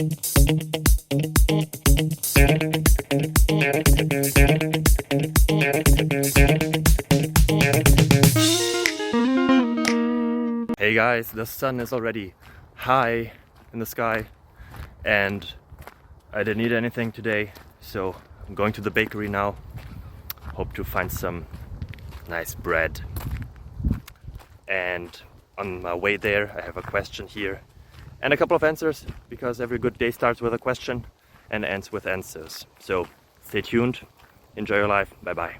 Hey guys, the sun is already high in the sky and I didn't eat anything today, so I'm going to the bakery now. Hope to find some nice bread. And on my way there I have a question here and a couple of answers, because every good day starts with a question and ends with answers. So stay tuned, enjoy your life, bye bye.